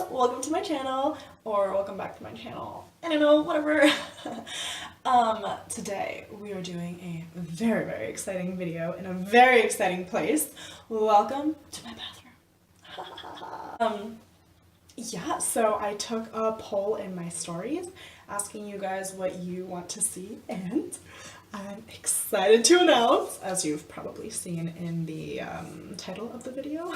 welcome to my channel, or welcome back to my channel. I don't know, whatever. Today we are doing a very exciting video in a very exciting place. Welcome to my bathroom. Yeah, so I took a poll in my stories asking you guys what you want to see, and I'm excited to announce, as you've probably seen in the title of the video,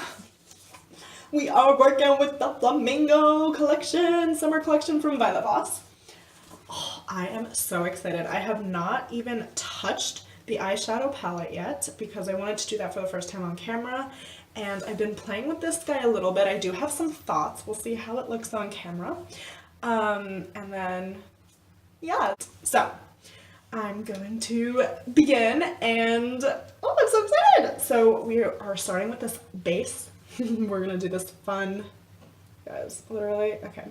we are working with the Flamingo collection, summer collection from Violet Voss. Oh, I am so excited. I have not even touched the eyeshadow palette yet because I wanted to do that for the first time on camera, and I've been playing with this guy a little bit. I do have some thoughts. We'll see how it looks on camera. And then, yeah. So, I'm going to begin, and oh, I'm so excited! So we are starting with this base. We're gonna do this fun, guys, literally, okay.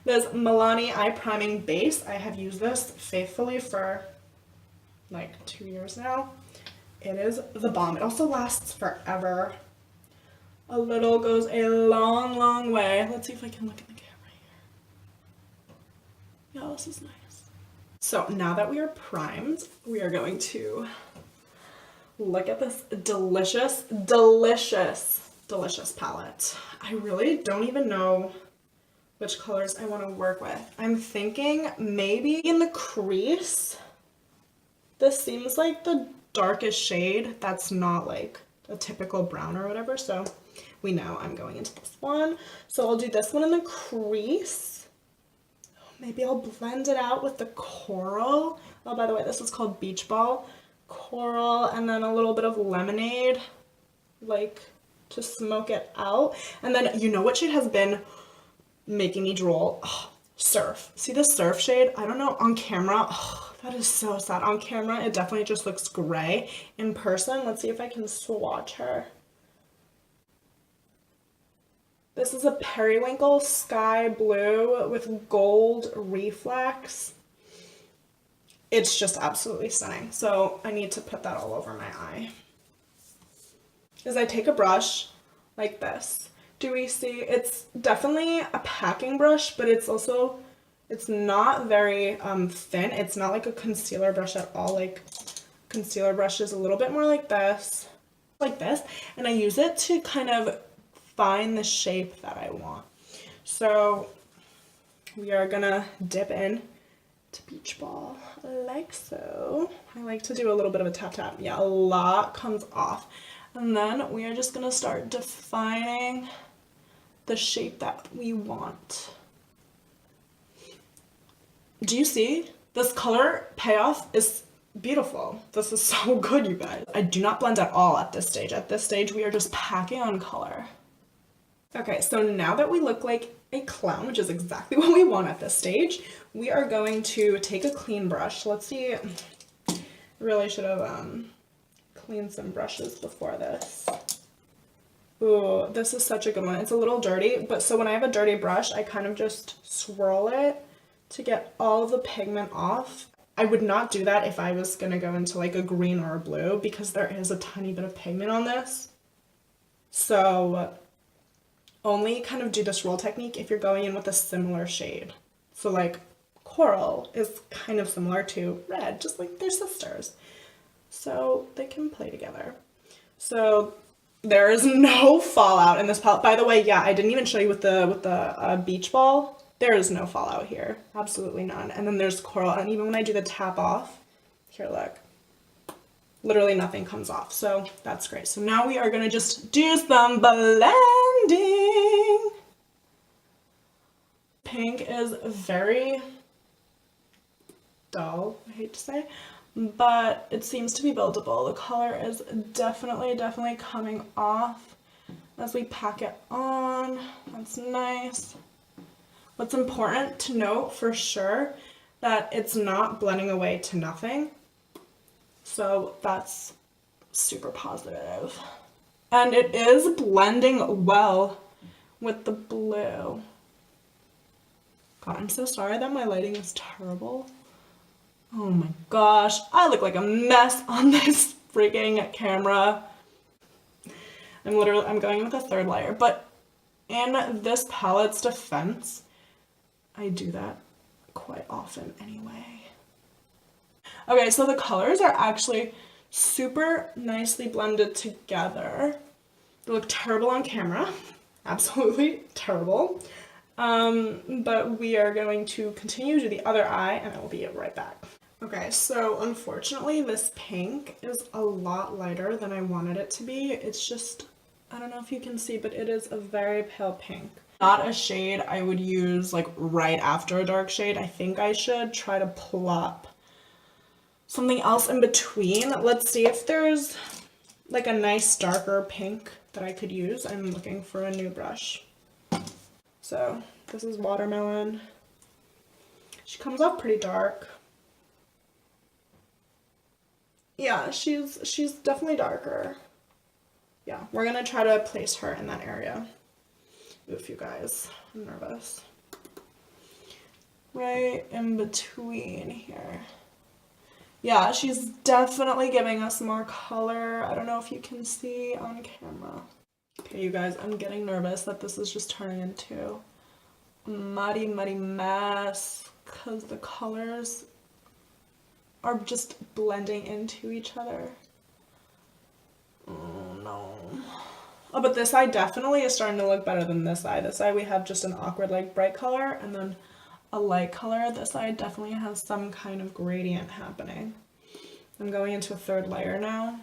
This Milani Eye Priming Base. I have used this faithfully for like 2 years now. It is the bomb. It also lasts forever. A little goes a long way. Let's see if I can look in the camera here. Yeah, this is nice. So now that we are primed, we are going to look at this delicious palette. I really don't even know which colors I want to work with. I'm thinking maybe in the crease. This seems like the darkest shade that's not like a typical brown or whatever, so we know I'm going into this one. So I'll do this one in the crease. Maybe I'll blend it out with the coral. Oh, by the way, this is called Beach Ball. Coral, and then a little bit of lemonade, like to smoke it out. And then, you know what shade has been making me drool? Oh, Surf. See the Surf shade? I don't know, on camera, oh, that is so sad. On camera, it definitely just looks gray. In person, let's see if I can swatch her. This is a periwinkle sky blue with gold reflex. It's just absolutely stunning. So I need to put that all over my eye. Is I take a brush like this. Do we see? It's definitely a packing brush, but it's also, it's not very thin. It's not like a concealer brush at all. Like concealer brush is a little bit more like this, and I use it to kind of find the shape that I want. So we are gonna dip in to Beach Ball like so. I like to do a little bit of a tap. Yeah, a lot comes off. And then we are just gonna start defining the shape that we want. Do you see? This color payoff is beautiful. This is so good, you guys. I do not blend at all at this stage. At this stage, we are just packing on color. Okay, so now that we look like a clown, which is exactly what we want at this stage, we are going to take a clean brush. Let's see, really should have cleaned some brushes before this. Ooh, this is such a good one. It's a little dirty, but so when I have a dirty brush, I kind of just swirl it to get all of the pigment off. I would not do that if I was gonna go into like a green or a blue because there is a tiny bit of pigment on this. So only kind of do the swirl technique if you're going in with a similar shade. So like coral is kind of similar to red, just like they're sisters. So they can play together. So there is no fallout in this palette. By the way, yeah, I didn't even show you with the beach ball. There is no fallout here, absolutely none. And then there's coral, and even when I do the tap off, here, look, literally nothing comes off. So that's great. So now we are gonna just do some blending. Pink is very dull, I hate to say, but it seems to be buildable. The color is definitely coming off as we pack it on. That's nice. What's important to note for sure that it's not blending away to nothing. So that's super positive. And it is blending well with the blue. God, I'm so sorry that my lighting is terrible. Oh my gosh, I look like a mess on this freaking camera. I'm going with a third layer, but in this palette's defense, I do that quite often anyway. Okay, so the colors are actually super nicely blended together. They look terrible on camera. Absolutely terrible. But we are going to continue to the other eye and I will be right back. Okay, so unfortunately this pink is a lot lighter than I wanted it to be. It's just, I don't know if you can see, but it is a very pale pink. Not a shade I would use like right after a dark shade. I think I should try to plop something else in between. Let's see if there's like a nice darker pink that I could use. I'm looking for a new brush. So this is Watermelon. She comes off pretty dark. Yeah, she's definitely darker. Yeah, we're gonna try to place her in that area. Oof, you guys, I'm nervous. Right in between here. Yeah, she's definitely giving us more color. I don't know if you can see on camera. Okay, you guys, I'm getting nervous that this is just turning into a muddy mess because the colors are just blending into each other. Oh no. Oh, but this eye definitely is starting to look better than this eye. This eye we have just an awkward like bright color and then a light color. This eye definitely has some kind of gradient happening. I'm going into a third layer now.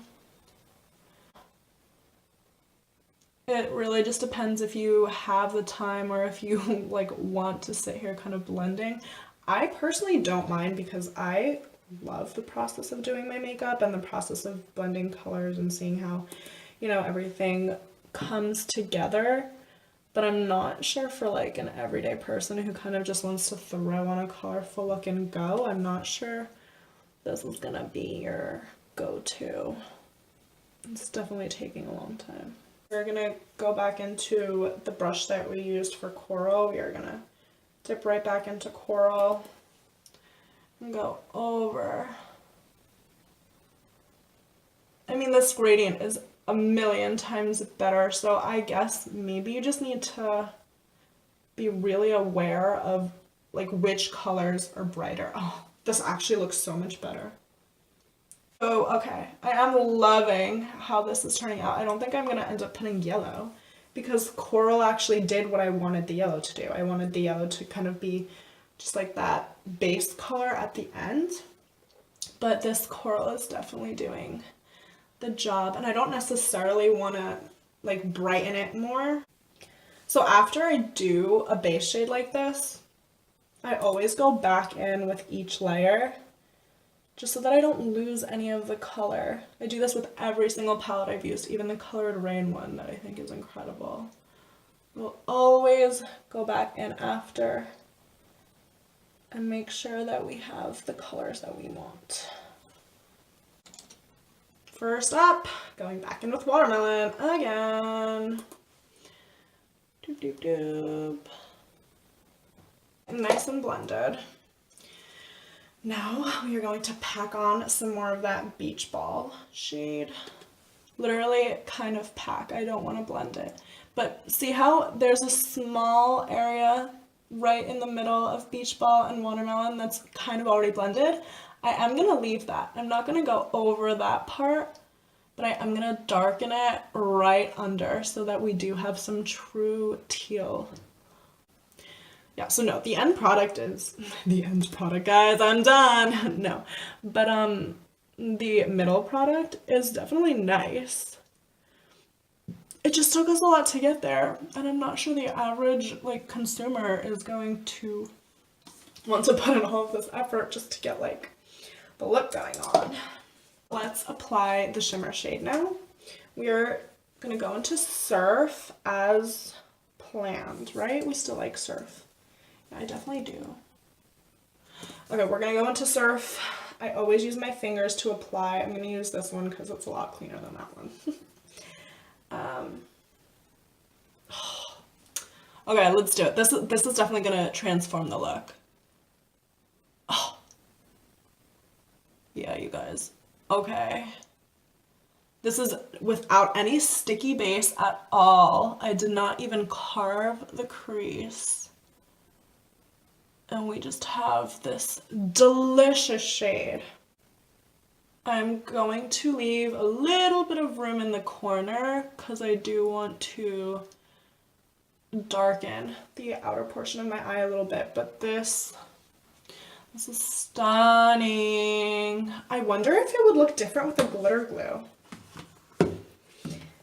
It really just depends if you have the time or if you like want to sit here kind of blending. I personally don't mind because I love the process of doing my makeup and the process of blending colors and seeing how, you know, everything comes together. But I'm not sure for like an everyday person who kind of just wants to throw on a colorful look and go. I'm not sure this is gonna be your go-to. It's definitely taking a long time. We're gonna go back into the brush that we used for coral. We are gonna dip right back into coral and go over. I mean, this gradient is a million times better, so I guess maybe you just need to be really aware of like which colors are brighter. Oh, this actually looks so much better. Oh, okay. I am loving how this is turning out. I don't think I'm gonna end up putting yellow because coral actually did what I wanted the yellow to do. I wanted the yellow to kind of be just like that base color at the end, but this coral is definitely doing the job and I don't necessarily want to like brighten it more. So after I do a base shade like this, I always go back in with each layer just so that I don't lose any of the color. I do this with every single palette I've used, even the Colored Rain one that I think is incredible. We'll always go back in after and make sure that we have the colors that we want. First up, going back in with Watermelon again. Doop, doop, doop. Nice and blended. Now we are going to pack on some more of that Beach Ball shade. Literally kind of pack. I don't want to blend it. But see how there's a small area right in the middle of Beach Ball and Watermelon that's kind of already blended? I am going to leave that. I'm not going to go over that part, but I am going to darken it right under so that we do have some true teal. Yeah, so no, the end product is, the end product, guys, I'm done. No, but the middle product is definitely nice. It just took us a lot to get there, and I'm not sure the average like consumer is going to want to put in all of this effort just to get like the look going on. Let's apply the shimmer shade now. We are gonna go into Surf as planned, right? We still like Surf. I definitely do. Okay, we're gonna go into Surf. I always use my fingers to apply. I'm gonna use this one because it's a lot cleaner than that one. Okay, let's do it. This is definitely gonna transform the look. Oh. Yeah, you guys. Okay. This is without any sticky base at all. I did not even carve the crease. And we just have this delicious shade. I'm going to leave a little bit of room in the corner because I do want to darken the outer portion of my eye a little bit, but this is stunning. I wonder if it would look different with the glitter glue.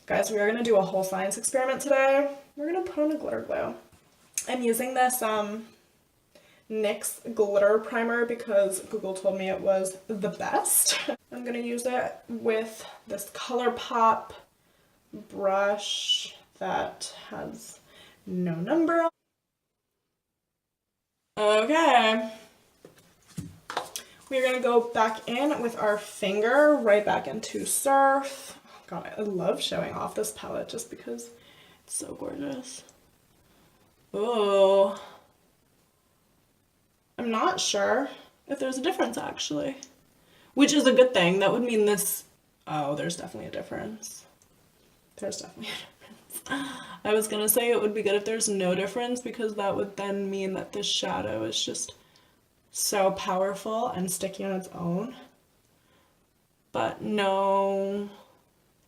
Guys, we are going to do a whole science experiment today. We're going to put on a glitter glue. I'm using this NYX glitter primer because Google told me it was the best. I'm going to use it with this ColourPop brush that has no number. Okay. We're going to go back in with our finger right back into Surf. God, I love showing off this palette just because it's so gorgeous. Oh, I'm not sure if there's a difference actually, which is a good thing. That would mean this, oh, there's definitely a difference. There's definitely a difference. I was gonna say it would be good if there's no difference because that would then mean that this shadow is just so powerful and sticky on its own. But no,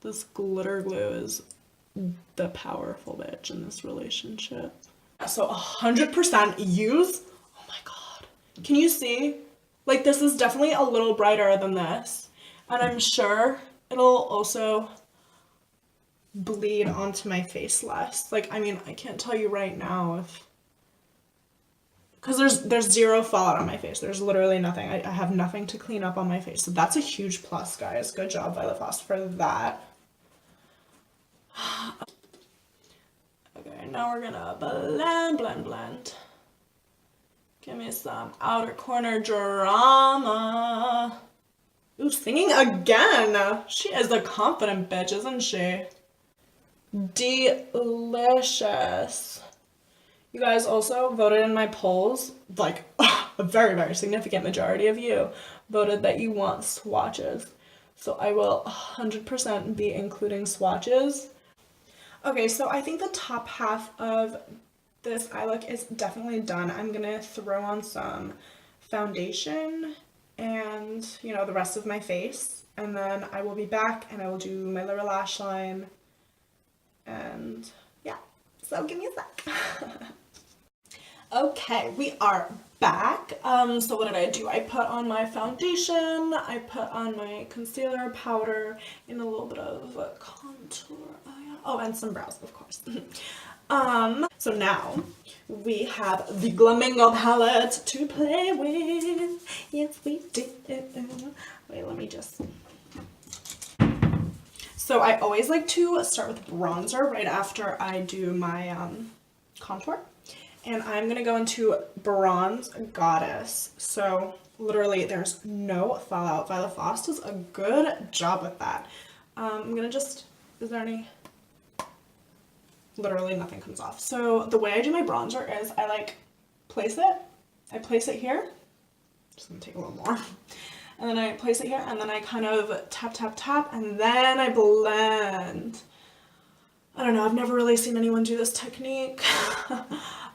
this glitter glue is the powerful bitch in this relationship. So 100% use. Oh my god. Can you see? Like, this is definitely a little brighter than this. And I'm sure it'll also bleed onto my face less. Like, I mean, I can't tell you right now if... Because there's zero fallout on my face. There's literally nothing. I have nothing to clean up on my face. So that's a huge plus, guys. Good job, Violet Voss, for that. Okay, now we're gonna blend, blend, blend. Give me some outer corner drama. Ooh, singing again. She is a confident bitch, isn't she? Delicious. You guys also voted in my polls, like a very, very significant majority of you voted that you want swatches. So I will 100% be including swatches. Okay, so I think the top half of this eye look is definitely done. I'm gonna throw on some foundation and, you know, the rest of my face. And then I will be back and I will do my lower lash line. And yeah, so give me a sec. Okay, we are back. So what did I do? I put on my foundation, I put on my concealer, powder, and a little bit of contour. Oh, and some brows, of course. So now we have the Flamingo palette to play with. Yes, we do. Wait, let me just... So I always like to start with bronzer right after I do my contour. And I'm going to go into Bronze Goddess. So literally there's no fallout. Violet Voss does a good job with that. I'm going to just... Is there any... Literally nothing comes off. So the way I do my bronzer is I like place it. I place it here. Just gonna take a little more. And then I place it here and then I kind of tap, tap, tap, and then I blend. I don't know, I've never really seen anyone do this technique.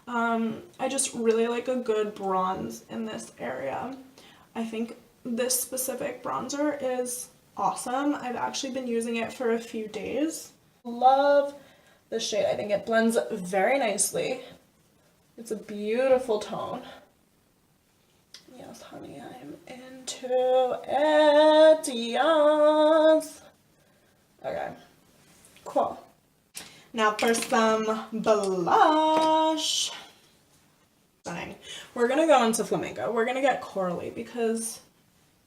I just really like a good bronze in this area. I think this specific bronzer is awesome. I've actually been using it for a few days. Love this shade. I think it blends very nicely. It's a beautiful tone. Yes, honey, I'm into it. Yes. Okay, cool. Now for some blush. Stunning. We're gonna go into Flamingo. We're gonna get corally because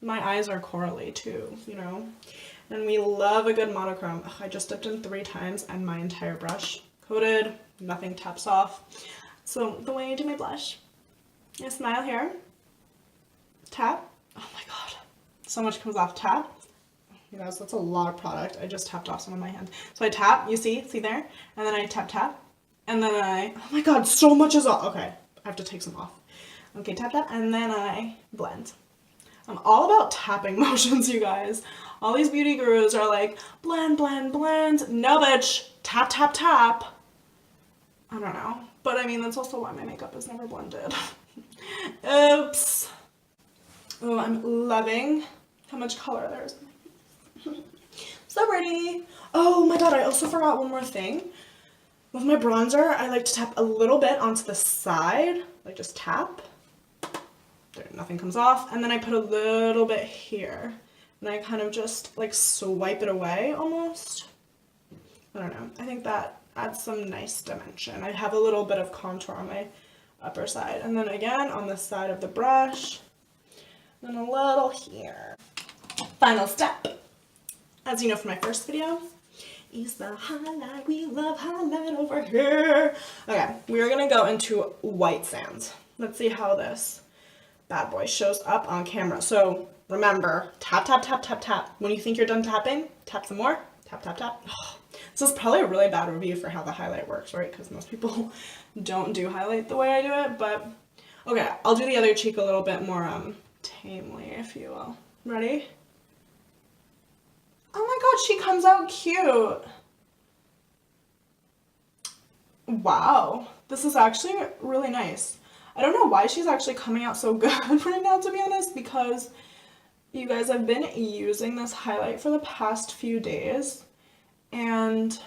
my eyes are corally too, you know? And we love a good monochrome. Ugh, I just dipped in 3 times and my entire brush coated, nothing taps off. So the way I do my blush, I smile here, tap. Oh my god, so much comes off. Tap. You guys, that's a lot of product. I just tapped off some of my hand. So I tap, you see there? And then I tap, tap. And then I, oh my god, so much is off. Okay, I have to take some off. Okay, tap, tap, and then I blend. I'm all about tapping motions, you guys. All these beauty gurus are like, blend, blend, blend. No, bitch. Tap, tap, tap. I don't know. But I mean, that's also why my makeup is never blended. Oops. Oh, I'm loving how much color there is. So pretty. Oh my god, I also forgot one more thing. With my bronzer, I like to tap a little bit onto the side. Like just tap. There, nothing comes off. And then I put a little bit here. And I kind of just like swipe it away almost. I don't know. I think that adds some nice dimension. I have a little bit of contour on my upper side. And then again on the side of the brush. And a little here. Final step. As you know from my first video, is the highlight. We love highlight over here. Okay, we are gonna go into white sand. Let's see how this bad boy shows up on camera. So remember, tap, tap, tap, tap, tap. When you think you're done tapping, tap some more. Tap, tap, tap. Oh, this is probably a really bad review for how the highlight works, right? Because most people don't do highlight the way I do it, but okay, I'll do the other cheek a little bit more tamely, if you will. Ready? Oh my god, she comes out cute. Wow, this is actually really nice. I don't know why she's actually coming out so good right now, to be honest, because you guys, I've been using this highlight for the past few days, and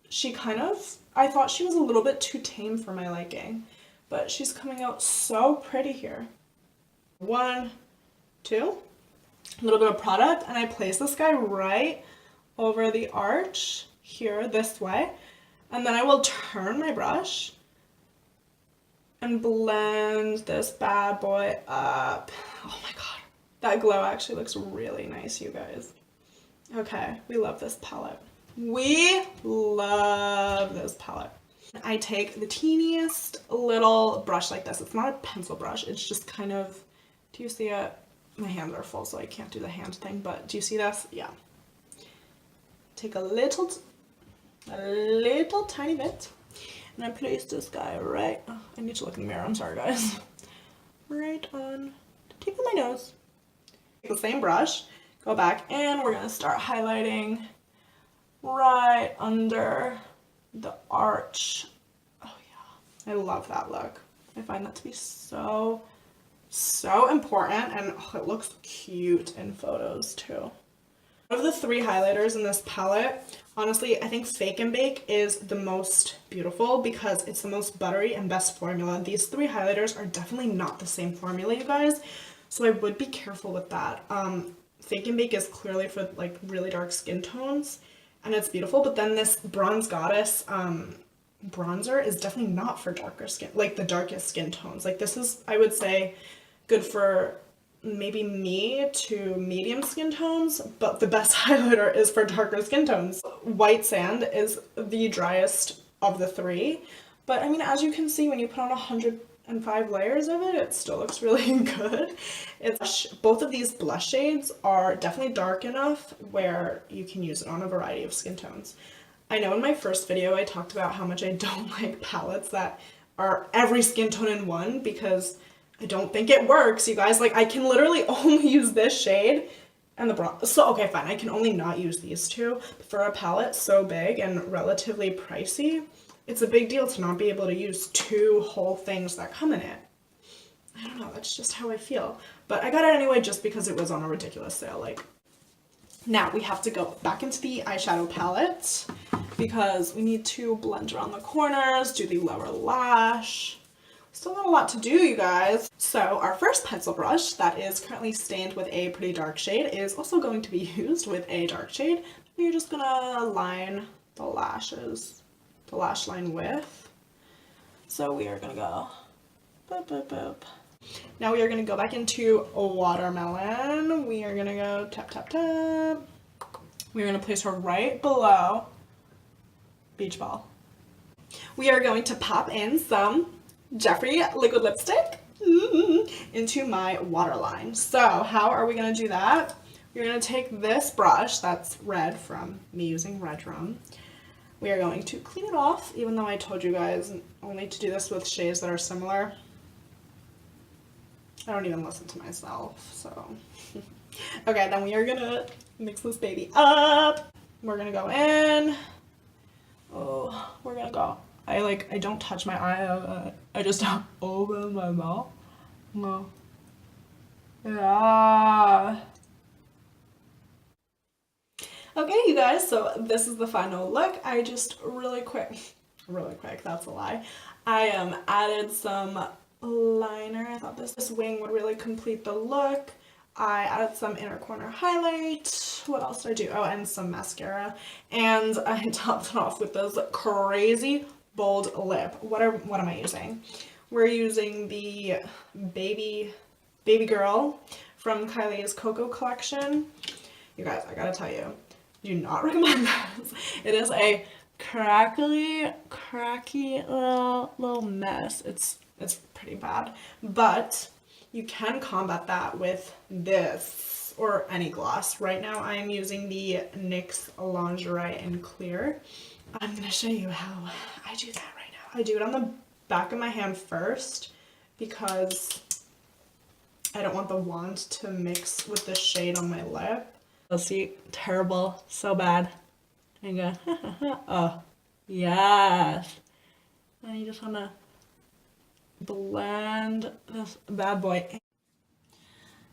she kind of, I thought she was a little bit too tame for my liking, but she's coming out so pretty here. 1, 2, a little bit of product, and I place this guy right over the arch here this way, and then I will turn my brush and blend this bad boy up. Oh my god, that glow actually looks really nice, you guys. Okay, we love this palette. We love this palette. I take the teeniest little brush like this. It's not a pencil brush, it's just kind of, do you see it? My hands are full, so I can't do the hand thing, but do you see this? Yeah. Take a little tiny bit, and I place this guy right, oh, I need to look in the mirror, I'm sorry guys. Right on the tip of my nose. Take the same brush, go back, and we're gonna start highlighting right under the arch. Oh yeah, I love that look. I find that to be so important, and oh, it looks cute in photos too. Of the 3 highlighters in this palette, honestly, I think Fake and Bake is the most beautiful because it's the most buttery and best formula. These 3 highlighters are definitely not the same formula, you guys, so I would be careful with that. Fake and Bake is clearly for like really dark skin tones, and it's beautiful, but then this Bronze Goddess bronzer is definitely not for darker skin, like the darkest skin tones. Like this is, I would say, good for maybe me to medium skin tones, but the best highlighter is for darker skin tones. White sand is the driest of the 3, but I mean, as you can see, when you put on 105 layers of it, it still looks really good. It's, both of these blush shades are definitely dark enough where you can use it on a variety of skin tones. I know in my first video I talked about how much I don't like palettes that are every skin tone in one, because I don't think it works, you guys. Like, I can literally only use this shade and the bronze. So, okay, fine. I can only not use these 2. For a palette so big and relatively pricey, it's a big deal to not be able to use 2 whole things that come in it. I don't know. That's just how I feel. But I got it anyway just because it was on a ridiculous sale. Like, now we have to go back into the eyeshadow palette because we need to blend around the corners, do the lower lash. Still got a lot to do, you guys. So our first pencil brush that is currently stained with a pretty dark shade is also going to be used with a dark shade. We're just gonna line the lashes, the lash line width. So we are gonna go boop, boop, boop. Now we are gonna go back into a watermelon. We are gonna go tap, tap, tap. We're gonna place her right below beach ball. We are going to pop in some Jeffree liquid lipstick into my waterline. So how are we going to do that? We're going to take this brush that's red from me using Red Rum. We are going to clean it off, even though I told you guys only to do this with shades that are similar. I don't even listen to myself, so. Okay, then we are gonna mix this baby up. We're gonna go in. Oh, we're gonna go. I don't touch my eye. I just open my mouth. No. Yeah. Okay, you guys, so this is the final look. I just really quick, that's a lie. I added some liner. I thought this wing would really complete the look. I added some inner corner highlight. What else did I do? Oh, and some mascara. And I topped it off with this crazy bold lip. What am I using? We're using the Baby Girl from Kylie's Coco collection. You guys, I gotta tell you, do not recommend this. It is a cracky little mess. It's pretty bad, but you can combat that with this or any gloss. Right now I am using the NYX Lingerie in Clear. I'm gonna show you how I do that right now. I do it on the back of my hand first because I don't want the wand to mix with the shade on my lip. You'll see, terrible, so bad. And go, oh, yes. And you just wanna blend this bad boy.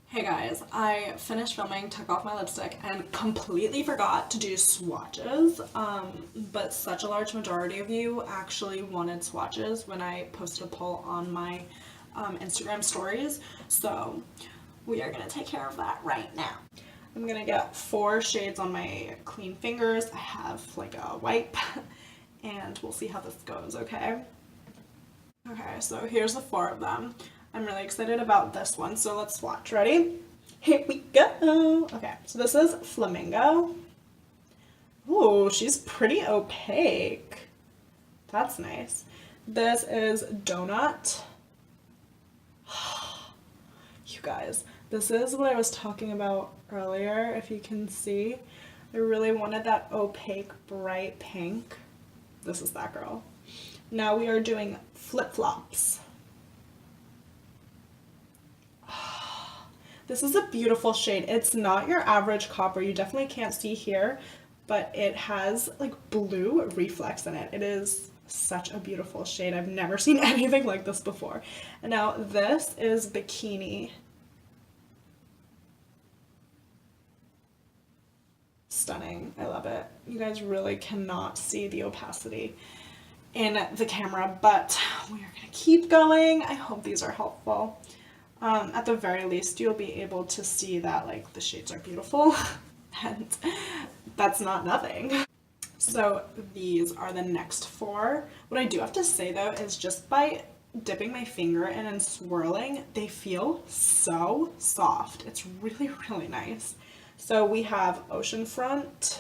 Hey guys, I finished filming, took off my lipstick, and completely forgot to do swatches, but such a large majority of you actually wanted swatches when I posted a poll on my Instagram stories, so we are gonna take care of that right now. I'm gonna get 4 shades on my clean fingers. I have like a wipe, and we'll see how this goes, okay? Okay, so here's the 4 of them. I'm really excited about this one, so let's swatch. Ready? Here we go! Okay, so this is Flamingo. Ooh, she's pretty opaque. That's nice. This is Donut. You guys, this is what I was talking about earlier, if you can see. I really wanted that opaque, bright pink. This is that girl. Now we are doing Flip Flops. This is a beautiful shade. It's not your average copper. You definitely can't see here, but it has like blue reflex in it. It is such a beautiful shade. I've never seen anything like this before. And now this is Bikini. Stunning. I love it. You guys really cannot see the opacity in the camera, but we are gonna keep going. I hope these are helpful. At the very least, you'll be able to see that like the shades are beautiful, and that's not nothing. So these are the next 4. What I do have to say though is just by dipping my finger in and swirling, they feel so soft. It's really, really nice. So we have Oceanfront.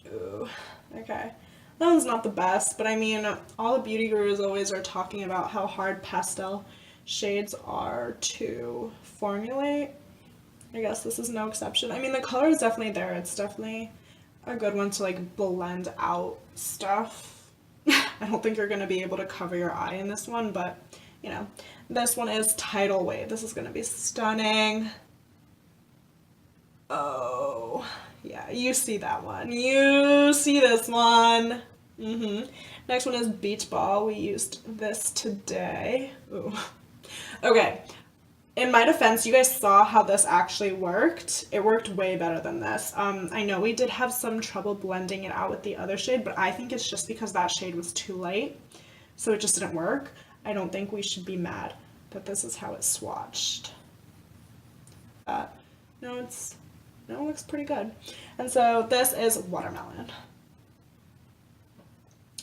Ooh, okay. That one's not the best, but I mean, all the beauty gurus always are talking about how hard pastel shades are to formulate. I guess this is no exception. I mean, the color is definitely there. It's definitely a good one to like blend out stuff. I don't think you're going to be able to cover your eye in this one, but you know, this one is Tidal Wave. This is going to be stunning. Oh, yeah, you see that one. You see this one. Next one is Beach Ball. We used this today. Ooh. Okay. In my defense, you guys saw how this actually worked. It worked way better than this. I know we did have some trouble blending it out with the other shade, but I think it's just because that shade was too light, so it just didn't work. I don't think we should be mad that this is how it's swatched. No, it looks pretty good. And so this is Watermelon.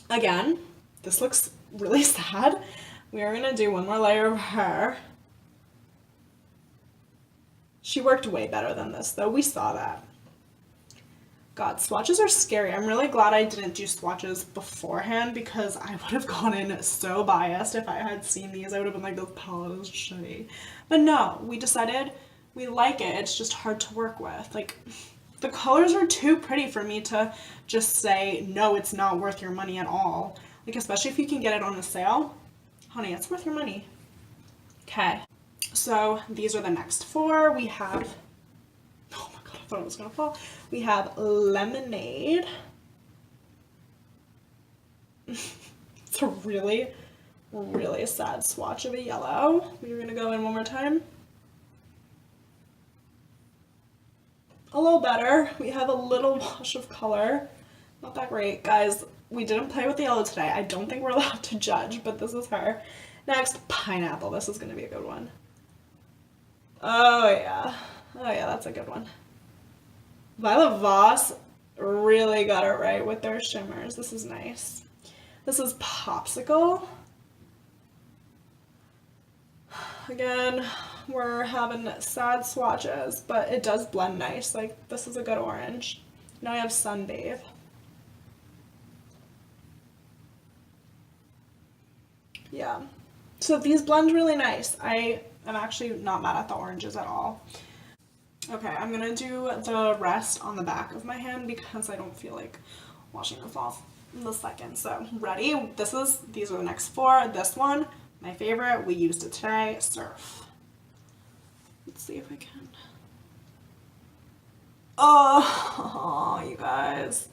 Again, this looks really sad. We are gonna do one more layer of her. She worked way better than this though, we saw that. God, swatches are scary. I'm really glad I didn't do swatches beforehand because I would have gone in so biased if I had seen these. I would have been like, this palette is shitty. But no, we decided we like it. It's just hard to work with. Like, the colors are too pretty for me to just say, no, it's not worth your money at all. Like, especially if you can get it on a sale. Honey, it's worth your money. Okay, so these are the next four. We have, oh my god, I thought it was gonna fall. We have Lemonade. It's a really, really sad swatch of a yellow. We're gonna go in one more time. A little better. We have a little wash of color. Not that great. Guys, we didn't play with the yellow today. I don't think we're allowed to judge, but this is her. Next, Pineapple. This is gonna be a good one. Oh yeah. Oh yeah, that's a good one. Violet Voss really got it right with their shimmers. This is nice. This is Popsicle. Again, we're having sad swatches, but it does blend nice. Like, this is a good orange. Now I have Sunbathe. Yeah. So these blend really nice. I am actually not mad at the oranges at all. Okay, I'm gonna do the rest on the back of my hand because I don't feel like washing this off in the second. So ready? These are the next four. This one, my favorite, we used it today, Surf. Let's see if I can. Oh, you guys.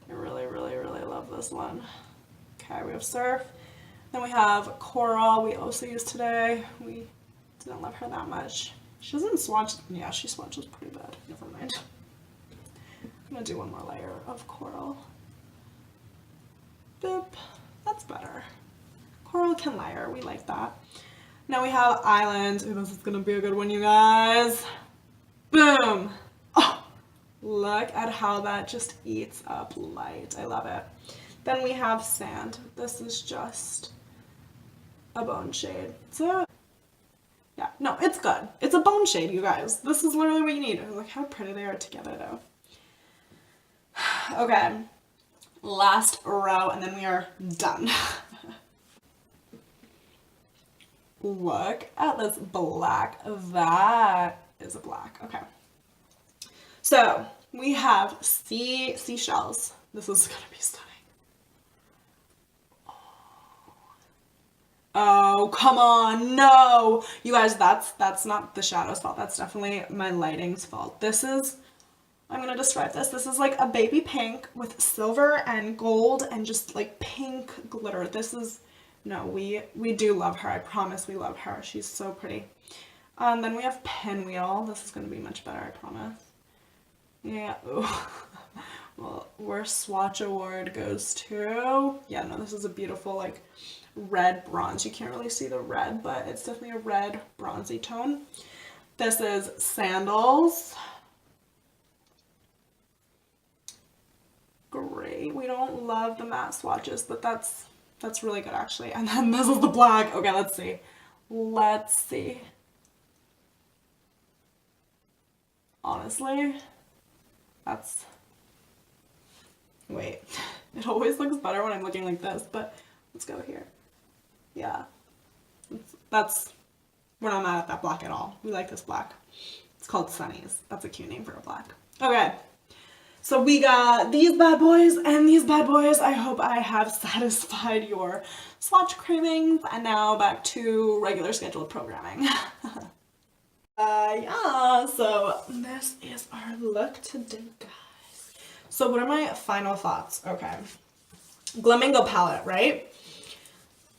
I really, really, really love this one. Okay, we have Surf. Then we have Coral, we also used today. We didn't love her that much. She doesn't swatch, yeah, she swatches pretty bad. Never mind. I'm gonna do one more layer of Coral. Boop, that's better. Coral can layer, we like that. Now we have Island. Ooh, this is gonna be a good one, you guys. Boom! Oh, look at how that just eats up light. I love it. Then we have Sand. This is just a bone shade. Yeah, no, it's good. It's a bone shade, you guys. This is literally what you need. Look how pretty they are together, though. Okay, last row, and then we are done. Look at this black. That is a black. Okay. So we have seashells. This is gonna be stunning. Oh, come on, no! You guys, that's not the shadow's fault. That's definitely my lighting's fault. This is, I'm gonna describe this. This is like a baby pink with silver and gold and just like pink glitter. This is, no, we do love her. I promise we love her. She's so pretty. Then we have Pinwheel. This is gonna be much better, I promise. Yeah, ooh. Well, worst swatch award goes to, yeah, no, this is a beautiful, like, red bronze. You can't really see the red, but it's definitely a red bronzy tone. This is Sandals. Great. We don't love the matte swatches, but that's really good actually. And then this is the black. Okay, let's see. Let's see. Honestly, that's, wait, it always looks better when I'm looking like this, but let's go here. Yeah, we're not mad at that black at all. We like this black. It's called Sunnies. That's a cute name for a black. Okay, so we got these bad boys and these bad boys. I hope I have satisfied your swatch cravings, and now back to regular scheduled programming. Yeah, so this is our look today, guys. So what are my final thoughts? Okay, Glammingo palette, right?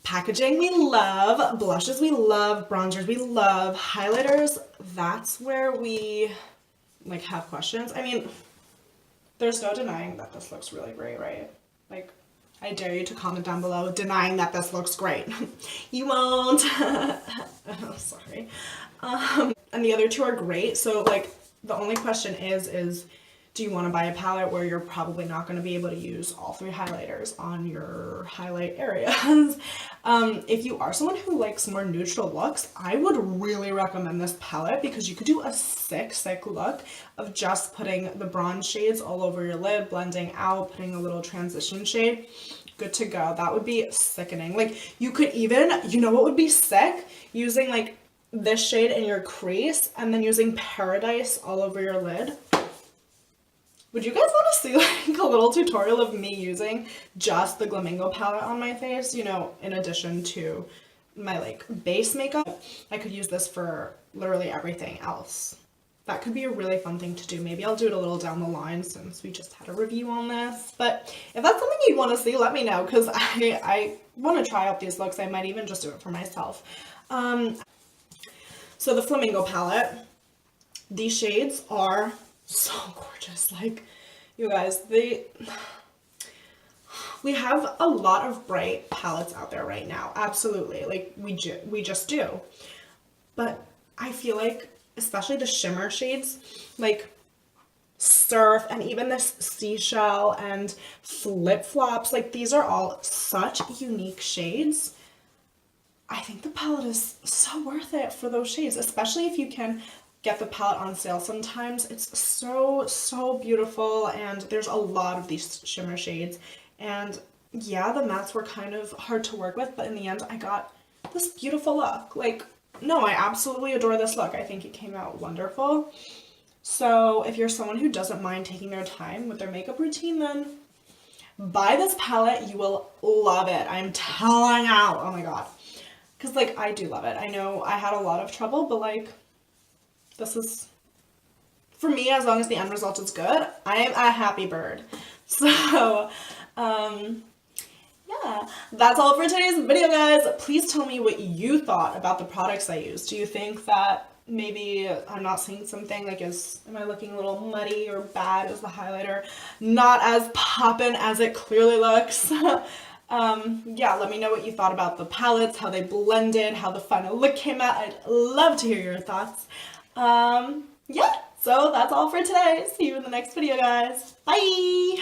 Packaging we love, blushes we love, bronzers we love, highlighters, that's where we like have questions. I mean, there's no denying that this looks really great, right? Like, I dare you to comment down below denying that this looks great. You won't. Oh, sorry. And the other two are great. So like the only question is do you want to buy a palette where you're probably not going to be able to use all three highlighters on your highlight areas? If you are someone who likes more neutral looks, I would really recommend this palette because you could do a sick look of just putting the bronze shades all over your lid, blending out, putting a little transition shade. Good to go. That would be sickening. Like, you could even, you know what would be sick? Using like this shade in your crease and then using Paradise all over your lid. Would you guys want to see like a little tutorial of me using just the Glammingo palette on my face, you know, in addition to my like base makeup, I could use this for literally everything else. That could be a really fun thing to do. Maybe I'll do it a little down the line since we just had a review on this. But if that's something you want to see, let me know, because I want to try out these looks. I might even just do it for myself. So the Flamingo palette, these shades are so gorgeous. Like, you guys, we have a lot of bright palettes out there right now. Absolutely. Like, we just do. But I feel like, especially the shimmer shades, like Surf and even this Seashell and Flip Flops, like these are all such unique shades. I think the palette is so worth it for those shades, especially if you can get the palette on sale sometimes. It's so beautiful, and there's a lot of these shimmer shades. And yeah, the mattes were kind of hard to work with, but in the end I got this beautiful look. Like, no, I absolutely adore this look. I think it came out wonderful. So if you're someone who doesn't mind taking their time with their makeup routine, then buy this palette. You will love it. I'm telling you. Oh my god. Because, like, I do love it. I know I had a lot of trouble, but, like, this is, for me, as long as the end result is good, I am a happy bird. So, yeah, that's all for today's video, guys. Please tell me what you thought about the products I used. Do you think that maybe I'm not seeing something, like, am I looking a little muddy or bad? Is the highlighter not as poppin' as it clearly looks? Yeah, let me know what you thought about the palettes, how they blended, how the final look came out. I'd love to hear your thoughts. Yeah, so that's all for today. See you in the next video, guys. Bye!